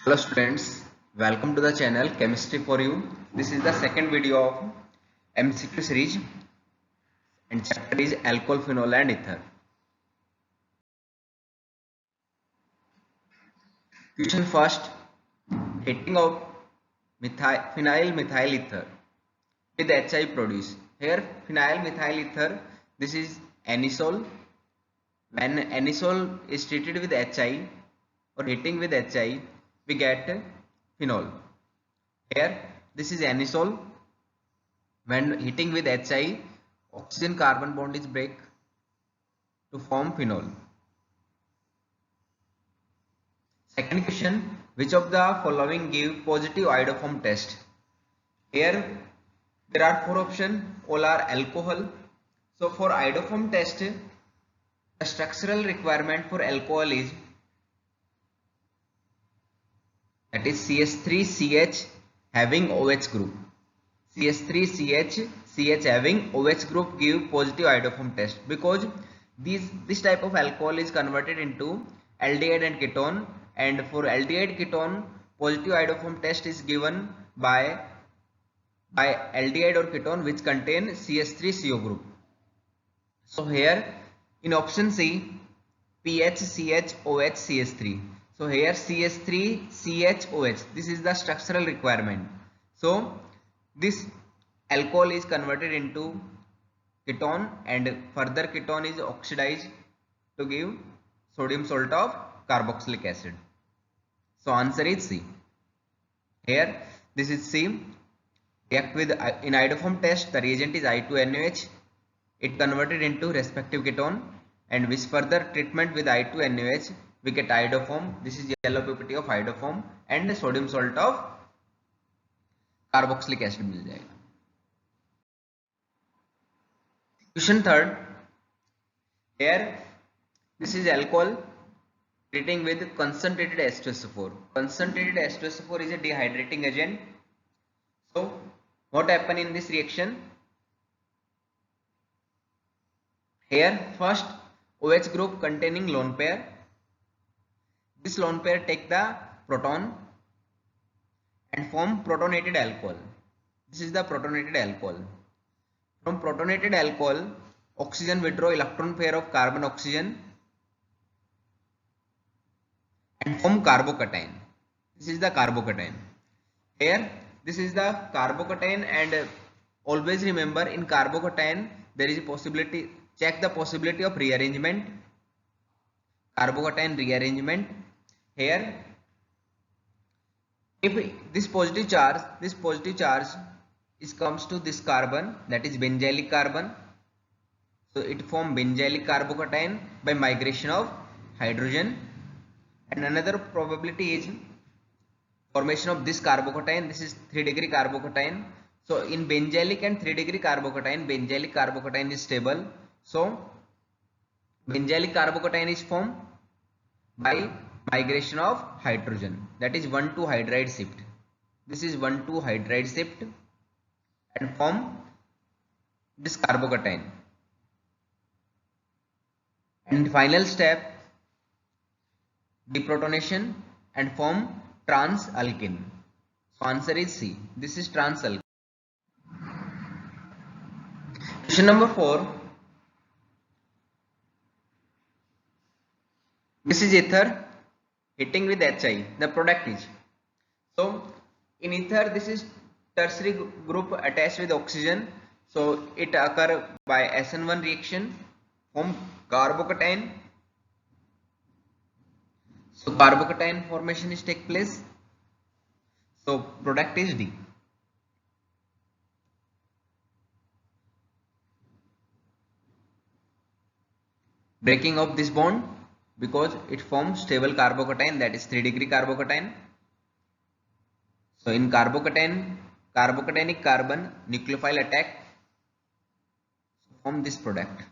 Hello students, welcome to the channel Chemistry for You. This is the second video of MCQ series and chapter is alcohol, phenol and ether. Question first, heating of phenyl methyl ether with HI produce. Here phenyl methyl ether, this is anisole. When anisole is treated with HI or heating with HI, we get phenol. Here this is anisole. When heating with HI, oxygen carbon bond is break to form phenol. Second question, which of the following give positive iodoform test? Here there are four options, all are alcohol. So for iodoform test, the structural requirement for alcohol is that is CH3CH having OH group. CH3CH having OH group give positive iodoform test because this type of alcohol is converted into aldehyde and ketone, and for aldehyde ketone positive iodoform test is given by aldehyde or ketone which contain CH3CO group. So here in option C, PHCHOH CH3. So here CH3CHOH, this is the structural requirement. So this alcohol is converted into ketone and further ketone is oxidized to give sodium salt of carboxylic acid. So answer is C. Here this is C. React with in iodoform test, the reagent is I2NaOH. It converted into respective ketone, and with further treatment with I2NaOH we get iodoform. This is yellow PPT of iodoform and sodium salt of carboxylic acid मिल जाएगा. Question third. Here this is alcohol treating with concentrated H2SO4. Concentrated H2SO4 is a dehydrating agent. So what happen in this reaction? Here first OH group containing lone pair. This lone pair take the proton and form protonated alcohol. This is the protonated alcohol. From protonated alcohol, oxygen withdraw electron pair of carbon oxygen and form carbocation. This is the carbocation. Here this is the carbocation, and always remember in carbocation there is a possibility, check the possibility of rearrangement, carbocation rearrangement. Here if this positive charge is comes to this carbon, that is benzylic carbon, so it form benzylic carbocation by migration of hydrogen. And another probability is formation of this carbocation. This is 3-degree carbocation. So in benzylic and 3-degree carbocation, benzylic carbocation is stable. So benzylic carbocation is formed by migration of hydrogen, that is 1,2 hydride shift. This is 1,2 hydride shift and form this carbocation. And final step, deprotonation and form transalkene. So answer is C. This is transalkene. Question number 4. This is ether heating with HI. The product is, so in ether this is tertiary group attached with oxygen. So it occur by SN1 reaction, form carbocation. So carbocation formation is take place. So product is D. Breaking of this bond because it forms stable carbocation, that is 3-degree carbocation. So in carbocatenic carbon nucleophile attack, form this product.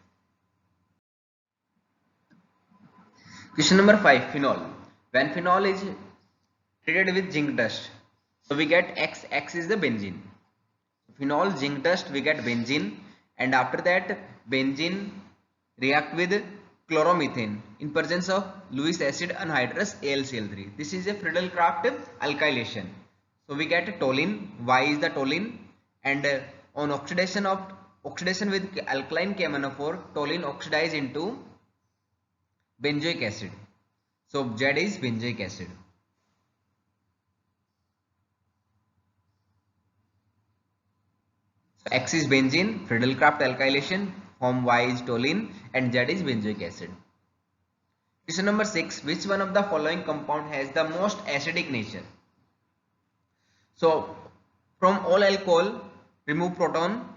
Question number 5, phenol. When phenol is treated with zinc dust, so we get X is the benzene. Phenol, zinc dust, we get benzene, and after that benzene react with chloromethane in presence of Lewis acid anhydrous AlCl3. This is a Friedel-Crafts alkylation. So we get toluene. Y is the toluene, and on oxidation with alkaline KMnO4, toluene oxidized into benzoic acid. So Z is benzoic acid. So X is benzene, Friedel-Crafts alkylation, form Y is toluene, and Z is benzoic acid. Question number 6. Which one of the following compound has the most acidic nature? So from all alcohol, remove proton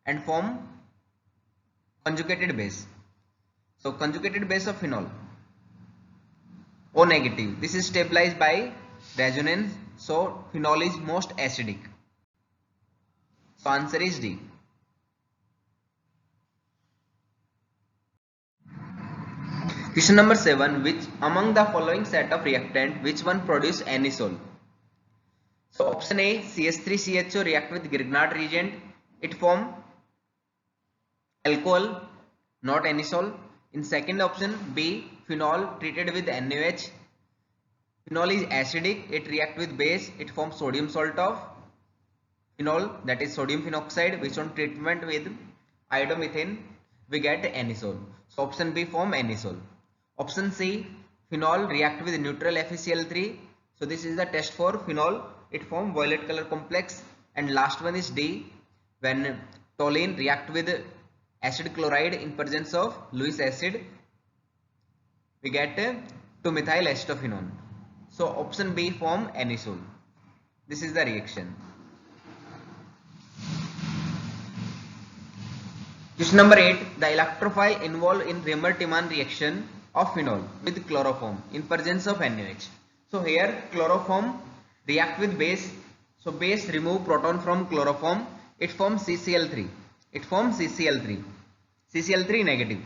and form conjugated base. So conjugated base of phenol, O negative. This is stabilized by resonance. So phenol is most acidic. So answer is D. Question number 7. Which among the following set of reactant, which one produce anisole? So option A, CH3CHO react with Grignard reagent. It form alcohol, not anisole. In second option B, phenol treated with NaOH. Phenol is acidic. It react with base. It forms sodium salt of phenol, that is sodium phenoxide, which on treatment with iodomethane we get anisole. So option B form anisole. Option C, phenol react with neutral FeCl3. So this is the test for phenol. It form violet color complex. And last one is D, when toluene react with acid chloride in presence of Lewis acid, we get 2-methyl acetophenone. So option B form anisole. This is the reaction. Question number 8. The electrophile involved in Remer-Tiemann reaction of phenol with chloroform in presence of NaOH. So here chloroform react with base. So base remove proton from chloroform. It forms CCl3. CCl3 negative.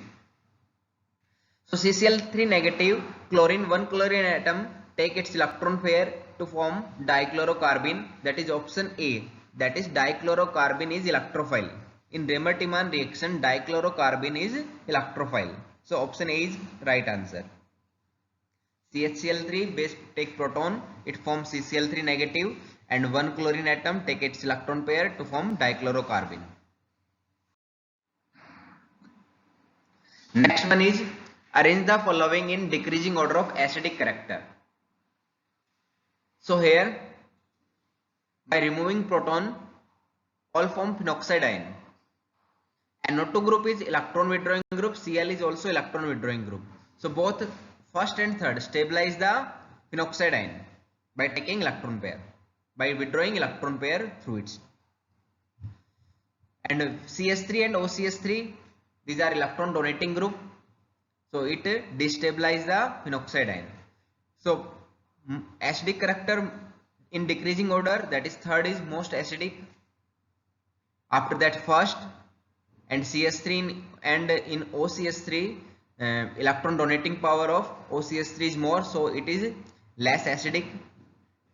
So CCl3 negative, chlorine, one chlorine atom take its electron pair to form dichlorocarbene. That is option A. That is dichlorocarbene is electrophile. In Remer-Tiemann reaction, dichlorocarbene is electrophile. So option A is right answer. CHCl3 base take proton, it forms CCl3 negative, and one chlorine atom take its electron pair to form dichlorocarbene. Next one is arrange the following in decreasing order of acidic character. So here by removing proton, all form phenoxide ion. NO2 group is electron withdrawing group, Cl is also electron withdrawing group. So both first and third stabilize the phenoxide ion by taking electron pair, by withdrawing electron pair through it. And CS3 and OCS3, these are electron donating group, so it destabilize the phenoxide ion. So acidic character in decreasing order, that is third is most acidic, after that first, and CS3 and in OCS3 electron donating power of OCS3 is more, so it is less acidic.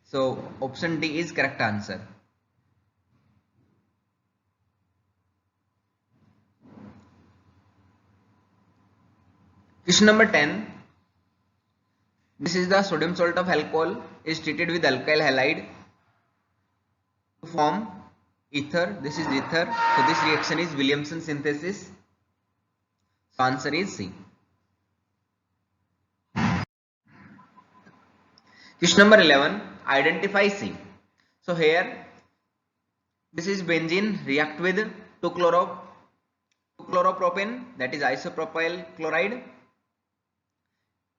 So option D is correct answer. Question number 10. This is the sodium salt of alcohol is treated with alkyl halide to form ether. This is ether. So this reaction is Williamson synthesis. So answer is C. Question number 11. Identify C. So here this is benzene react with 2-chloropropane, that is isopropyl chloride,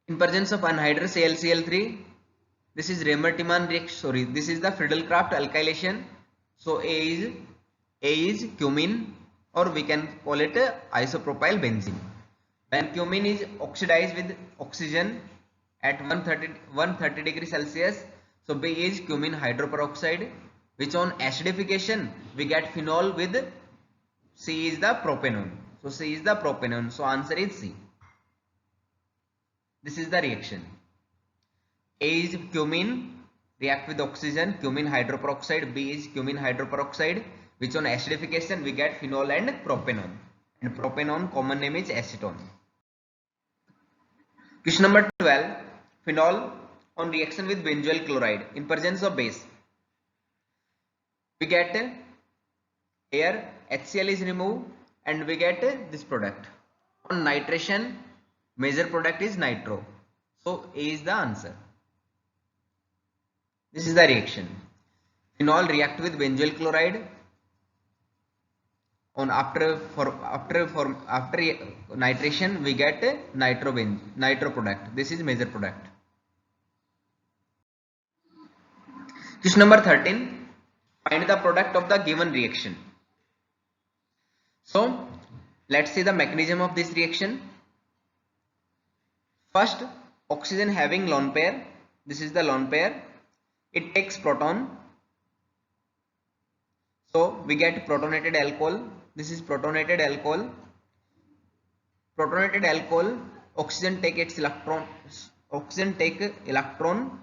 in presence of anhydrous AlCl3. This is Remer-Tiemann reaction. This is the Friedel-Crafts alkylation. So A is cumene, or we can call it isopropyl benzene. When cumene is oxidized with oxygen at 130 degrees Celsius, so B is cumene hydroperoxide, which on acidification we get phenol with C is the propanone. So C is the propanone. So answer is C. This is the reaction. A is cumene react with oxygen, cumene hydroperoxide. B is cumene hydroperoxide, which on acidification we get phenol and propanone. And propanone common name is acetone. Question number 12. Phenol on reaction with benzoyl chloride in presence of base. We get here HCl is removed and we get this product. On nitration, major product is nitro. So A is the answer. This is the reaction. Phenol react with benzoyl chloride. On after nitration we get nitro product. This is major product. Question number 13. Find the product of the given reaction. So let's see the mechanism of this reaction. First, oxygen having lone pair. This is the lone pair. It takes proton. So we get protonated alcohol. This is protonated alcohol. Protonated alcohol, oxygen take its electron. Oxygen take electron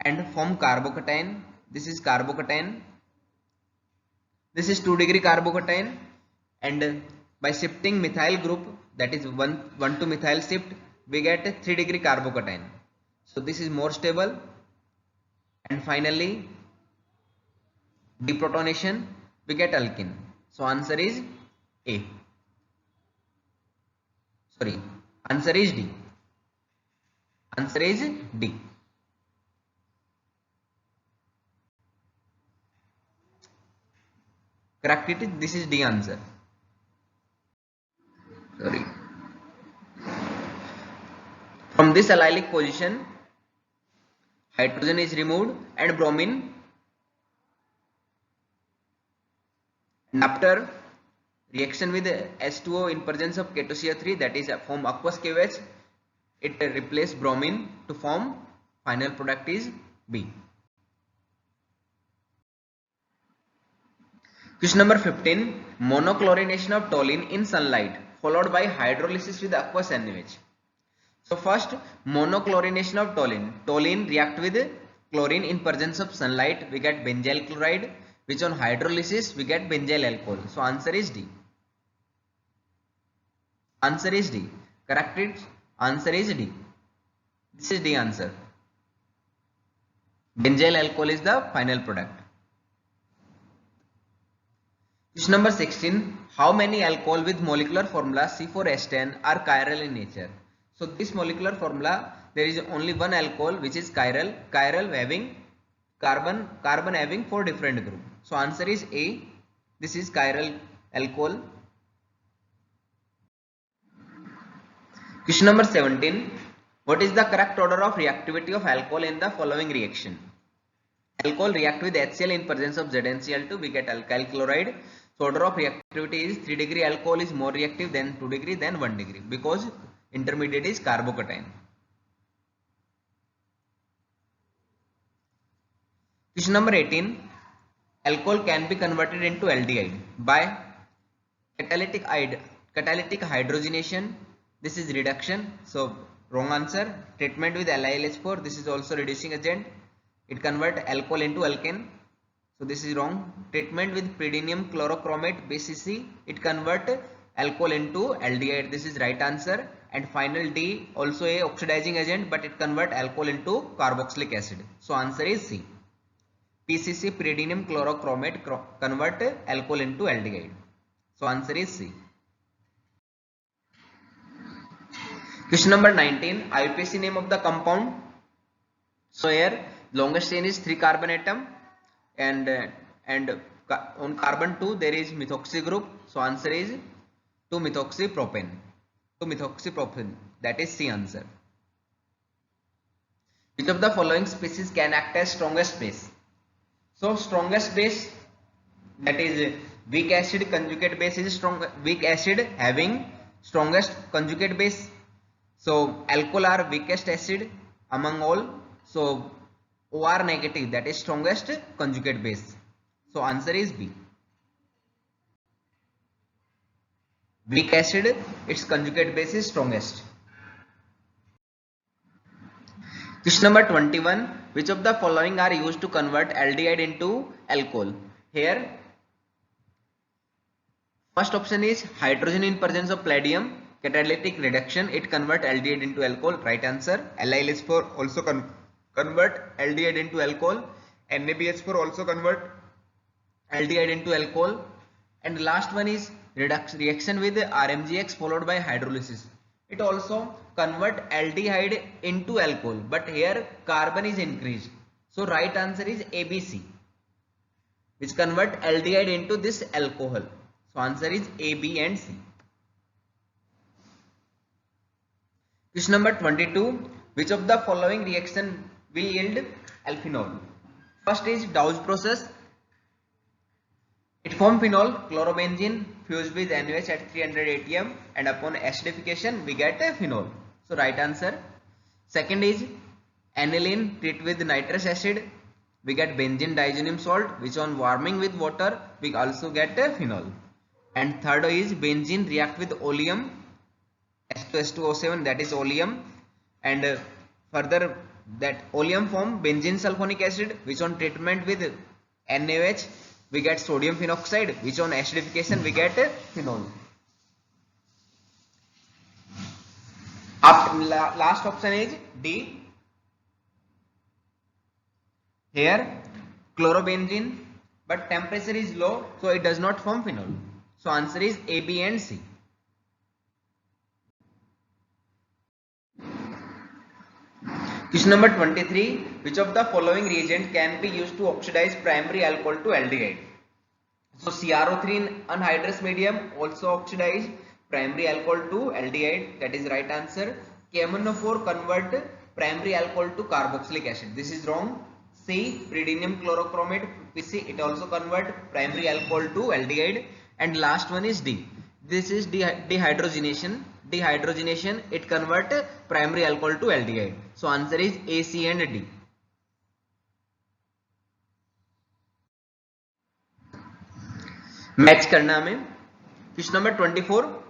and form carbocation. This is carbocation. This is 2-degree carbocation, and by shifting methyl group, that is 1,2 methyl shift, we get 3-degree carbocation. So this is more stable, and finally deprotonation, we get alkene. So answer is A. Sorry, answer is D. Answer is D. Correct it. This is D answer. Sorry. From this allylic position, hydrogen is removed and bromine. And after reaction with H2O in presence of K2CO3, that is form aqueous KOH, it replaces bromine to form final product is B. Question number 15. Monochlorination of toluene in sunlight followed by hydrolysis with aqueous NaOH. So first, monochlorination of toluene. Toluene react with chlorine in presence of sunlight. We get benzyl chloride, which on hydrolysis we get benzyl alcohol. So answer is D. Answer is D. Correct it. Answer is D. This is D answer. Benzyl alcohol is the final product. Question number 16. How many alcohol with molecular formula C4H10 are chiral in nature? So this molecular formula, there is only one alcohol which is chiral. Chiral having carbon having 4 different groups. So answer is A. This is chiral alcohol. Question number 17. What is the correct order of reactivity of alcohol in the following reaction? Alcohol react with HCl in presence of ZnCl2. We get alkyl chloride. So order of reactivity is 3-degree alcohol is more reactive than 2-degree than 1-degree because intermediate is carbocation. Question number 18. Alcohol can be converted into aldehyde by catalytic hydrogenation. This is reduction. So wrong answer. Treatment with LiLH4. This is also reducing agent. It convert alcohol into alkane. So this is wrong. Treatment with pyridinium chlorochromate BCC. It convert alcohol into aldehyde. This is right answer. And final D, also a oxidizing agent, but it convert alcohol into carboxylic acid. So answer is C. PCC, pyridinium chlorochromate, convert alcohol into aldehyde. So answer is C. Question number 19. IUPAC name of the compound. So here longest chain is 3 carbon atom, and on carbon 2 there is methoxy group. So answer is 2-methoxypropane. 2-methoxypropane, that is C answer. Which of the following species can act as strongest base? So strongest base, that is weak acid conjugate base is strong. Weak acid having strongest conjugate base. So alcohol are weakest acid among all. So OR negative, that is strongest conjugate base. So answer is B. Weak acid, its conjugate base is strongest. Question number 21. Which of the following are used to convert aldehyde into alcohol? Here first option is hydrogen in presence of palladium. catalytic reduction, it convert aldehyde into alcohol. Right answer. LiLH4 also convert aldehyde into alcohol. NaBH4 also convert aldehyde into alcohol. And last one is reaction with RMGX followed by hydrolysis. It also convert aldehyde into alcohol, but here carbon is increased. So right answer is ABC, which convert aldehyde into this alcohol. So answer is A, B and C. Question number 22. Which of the following reaction will yield alphenol? First is Dawes process. It forms phenol, chlorobenzene fused with NaOH at 300 atm, and upon acidification we get a phenol. So right answer. Second is aniline treated with nitrous acid, we get benzene diazonium salt, which on warming with water we also get a phenol. And third is benzene react with oleum, S2S2O7, that is oleum, and further that oleum form benzene sulfonic acid, which on treatment with NaOH we get sodium phenoxide, which on acidification we get phenol. Last option is D. Here chlorobenzene, but temperature is low, so it does not form phenol. So answer is A, B and C. Question number 23. Which of the following reagent can be used to oxidize primary alcohol to aldehyde? So CrO3 in anhydrous medium also oxidize primary alcohol to aldehyde. That is right answer. KMnO4 convert primary alcohol to carboxylic acid. This is wrong. C. Pyridinium chlorochromate PC, it also convert primary alcohol to aldehyde. And last one is D. This is dehydrogenation. Dehydrogenation, it convert primary alcohol to aldehyde. So answer is A, C and D. Match करना हमें. Question number 24.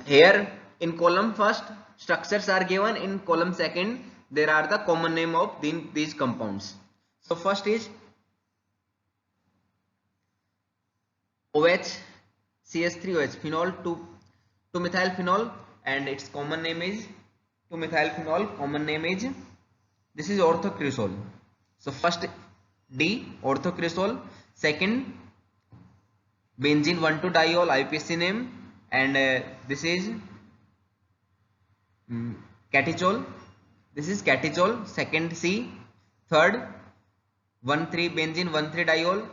Here in column first structures are given, in column second there are the common name of these compounds. So first is OH, CH3OH, phenol 2-methyl phenol, and its common name is 2-methyl phenol, common name is, this is orthocresol. So first D, orthocresol. Second benzene 1,2-diol, IPC name, and this is catechol. This is catechol. Second C. Third 1,3-benzene 1,3-diol,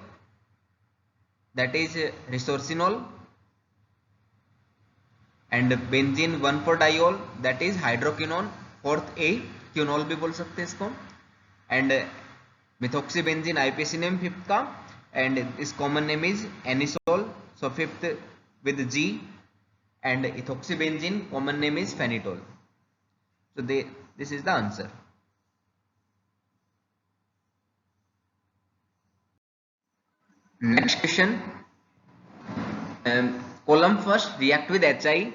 that is resorcinol, and benzene 1,4-diol, that is hydroquinone. Fourth A, क्यूनॉल भी बोल सकते हैं इसको, and methoxybenzene IPC name fifth का, and its common name is anisole. So fifth with G, and ethoxybenzene common name is phenitol. So this is the answer. Next question. Column first react with HI,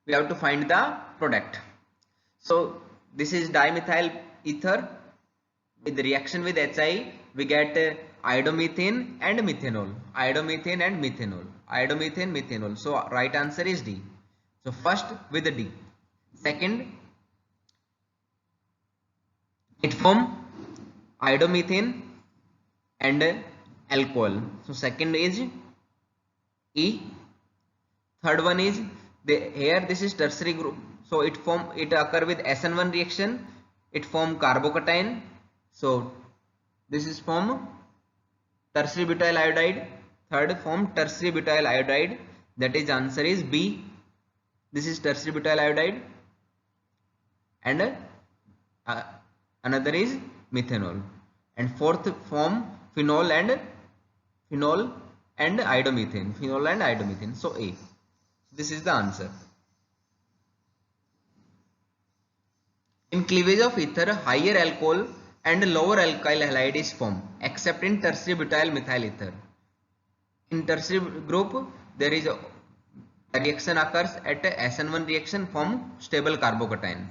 we have to find the product. So this is dimethyl ether. With reaction with HI we get iodomethane and methanol. Iodomethane and methanol. Iodomethane, methanol. So right answer is D. So first with the D. Second, it form iodomethane and alcohol. So second is E. Third one is here this is tertiary group. So it occur with SN1 reaction. It form carbocation. So this is form tertiary butyl iodide. Third form tertiary butyl iodide. That is answer is B. This is tertiary butyl iodide, and another is methanol. And fourth form phenol and iodomethane. Phenol and iodomethane. So A. This is the answer. In cleavage of ether, higher alcohol and lower alkyl halide is formed, except in tertiary butyl methyl ether. In tertiary group, there is a reaction occurs at SN1 reaction, form stable carbocation.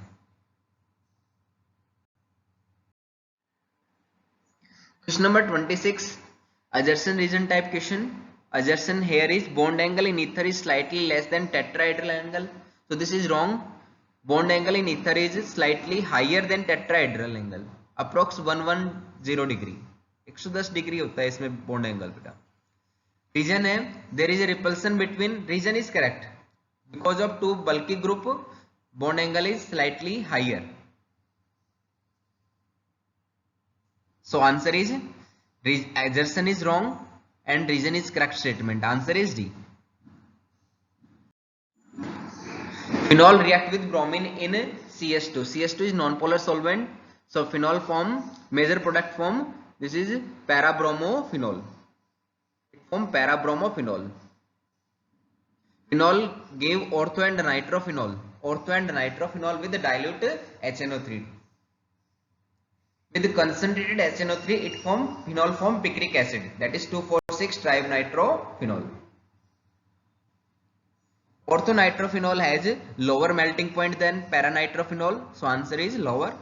Question number 26. Adsorption region type question. Assertion here is bond angle in ether is slightly less than tetrahedral angle. So this is wrong. Bond angle in ether is slightly higher than tetrahedral angle, approx 110 degree. 110 degree होता है इसमें bond angle बेटा. Reason है there is a repulsion between. Reason is correct. Because of two bulky group bond angle is slightly higher. So answer is assertion is wrong and reason is correct statement. Answer is D. Phenol react with bromine in CS2. CS2 is non-polar solvent. So phenol form major product form. This is parabromophenol. It form parabromophenol. Phenol gave ortho and nitrophenol. Ortho and nitrophenol with the dilute HNO3. With concentrated HNO3, it phenol form picric acid, that is 2,4,6 tribenitrophenol. Orthonitrophenol has lower melting point than paranitrophenol, so answer is lower.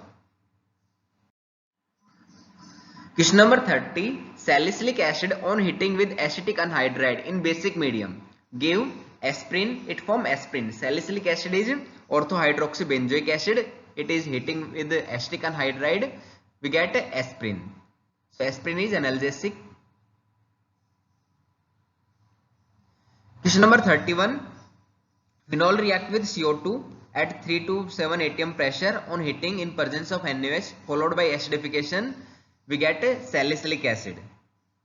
Question number 30. Salicylic acid on heating with acetic anhydride in basic medium give aspirin. It form aspirin. Salicylic acid is orthohydroxybenzoic acid. It is heating with acetic anhydride. We get aspirin. So aspirin is analgesic. Question number 31. Phenol react with CO2 at 3 to 7 atm pressure on heating in presence of NaOH followed by acidification. We get salicylic acid.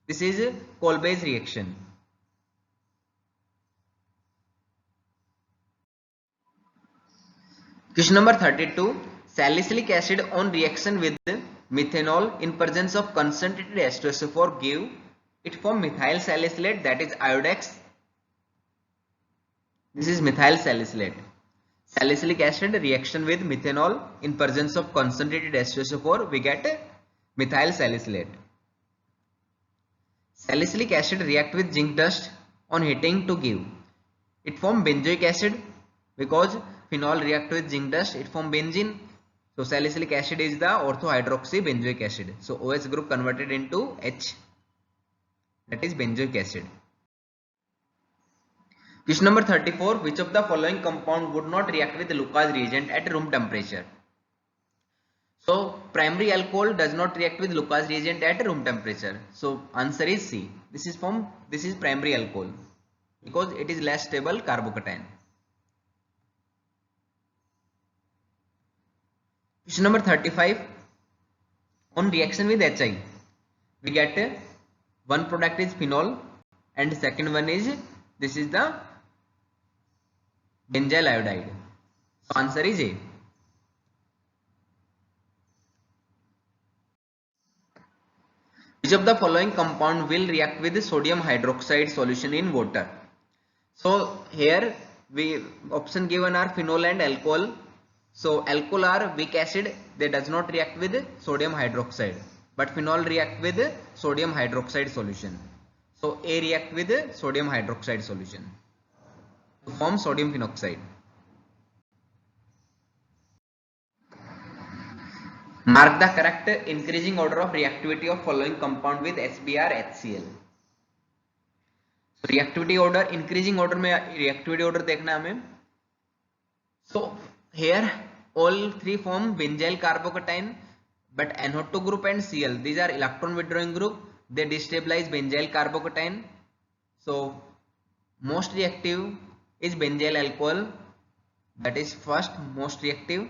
This is Kolbe's reaction. Question number 32. Salicylic acid on reaction with methanol in presence of concentrated H2SO4 give it form methyl salicylate, that is iodex. This is methyl salicylate. Salicylic acid reaction with methanol in presence of concentrated H2SO4 we get methyl salicylate. Salicylic acid react with zinc dust on heating to give it form benzoic acid. Because phenol react with zinc dust it form benzene. So salicylic acid is the orthohydroxybenzoic acid. So OH group converted into H, that is benzoic acid. Question number 34. Which of the following compound would not react with Lucas reagent at room temperature? So primary alcohol does not react with Lucas reagent at room temperature. So answer is C. This is primary alcohol because it is less stable carbocation. Question number 35. On reaction with HI, we get one product is phenol and second one is this is the benzyl iodide. So answer is A. Which of the following compound will react with sodium hydroxide solution in water? So here we option given are phenol and alcohol. So alcohol are weak acid, they does not react with sodium hydroxide, but phenol react with sodium hydroxide solution. So A react with sodium hydroxide solution to form sodium phenoxide. Mark the correct increasing order of reactivity of following compound with HBr HCl. So reactivity order, increasing order में reactivity order देखना हमें. So here all three form benzyl carbocation, but NO2 group and Cl, these are electron withdrawing group, they destabilize benzyl carbocation. So most reactive is benzyl alcohol, that is first most reactive,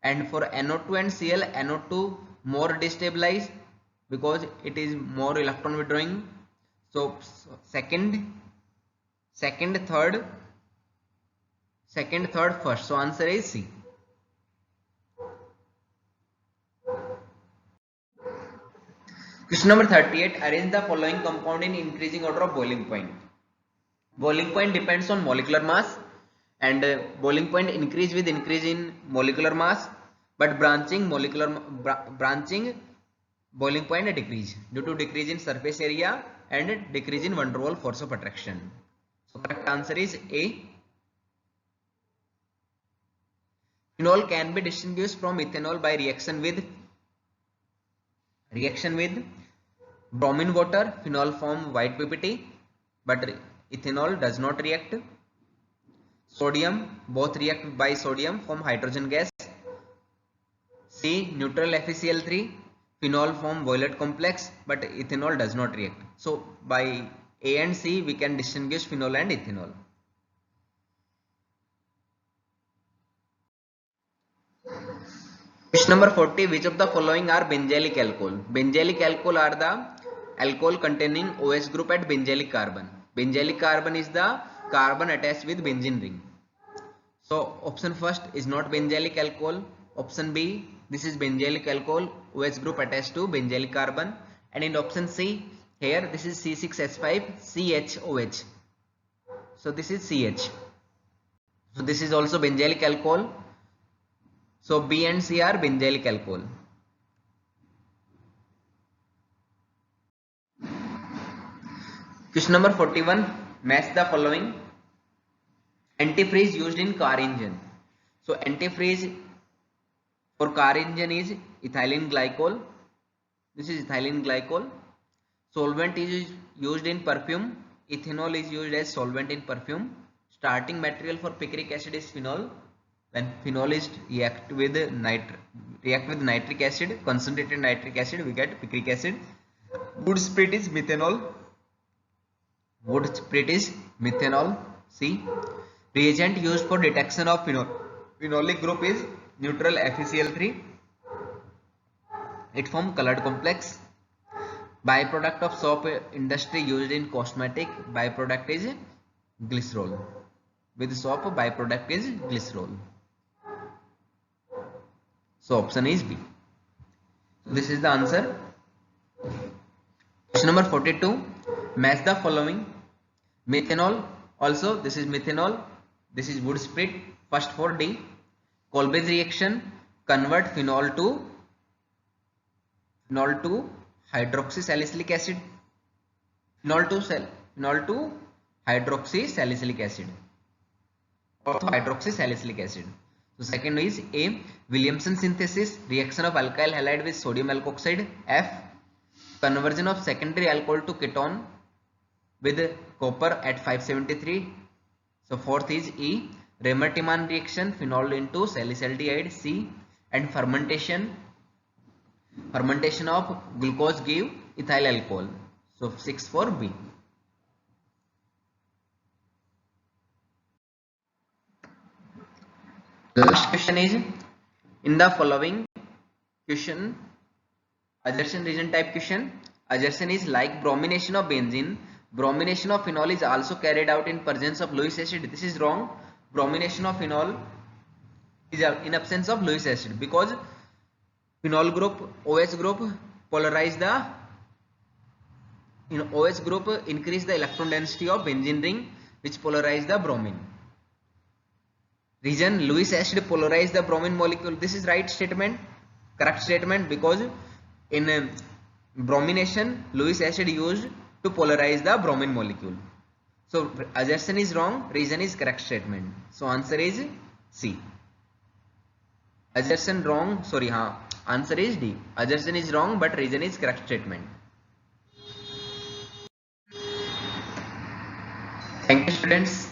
and for NO2 and Cl, NO2 more destabilized because it is more electron withdrawing. So second, third, first. So answer is C. Question number 38. Arrange the following compound in increasing order of boiling point. Boiling point depends on molecular mass, and boiling point increase with increase in molecular mass, but branching boiling point decrease due to decrease in surface area and decrease in van der Waals force of attraction. So correct answer is A. Phenol can be distinguished from ethanol by reaction with bromine water. Phenol form white PPT. but ethanol does not react. Sodium, both react by sodium, form hydrogen gas. C, neutral FeCl3, phenol form violet complex, but ethanol does not react. So by A and C we can distinguish phenol and ethanol. Question number 40. Which of the following are benzylic alcohol? Benzylic alcohol are the alcohol containing OH group at benzylic carbon. Benzylic carbon is the carbon attached with benzene ring. So option first is not benzylic alcohol. Option B, this is benzylic alcohol, OH group attached to benzylic carbon. And in option C, here this is C6H5 CHOH. So this is CH. So this is also benzylic alcohol. So B and C are benzylic alcohol. Question number 41. Match the following. Antifreeze used in car engine. So antifreeze for car engine is ethylene glycol. This is ethylene glycol. Solvent is used in perfume. Ethanol is used as solvent in perfume. Starting material for picric acid is phenol. When phenol is react with nitric acid, concentrated nitric acid, we get picric acid. Wood spirit is methanol. Wood spirit is methanol. C. Reagent used for detection of phenolic group is neutral FeCl3. It forms colored complex. Byproduct of soap industry used in cosmetic, byproduct is glycerol. With soap, byproduct is glycerol. So option is B. So this is the answer. Question number 42. Match the following. Methanol. Also this is methanol. This is wood spirit. First for D. Kolbe's reaction convert phenol to hydroxysalicylic acid. Phenol to hydroxysalicylic acid. Or hydroxysalicylic acid. So second is A. Williamson synthesis, reaction of alkyl halide with sodium alkoxide. F. Conversion of secondary alcohol to ketone with copper at 573. So fourth is E. Remer-Tiemann reaction, phenol into salicylaldehyde. C. And fermentation of glucose give ethyl alcohol. So 6 for B. Last question is, in the following question, assertion region type question. Assertion is like bromination of benzene, bromination of phenol is also carried out in presence of Lewis acid. This is wrong. Bromination of phenol is in absence of Lewis acid, because phenol group, OH group polarize the OH group increase the electron density of benzene ring, which polarize the bromine. Reason, Lewis acid polarize the bromine molecule. This is right statement, correct statement, because in bromination Lewis acid used to polarize the bromine molecule. So assertion is wrong, reason is correct statement. So answer is C. Assertion wrong, sorry, answer is D. Assertion is wrong but reason is correct statement. Thank you students.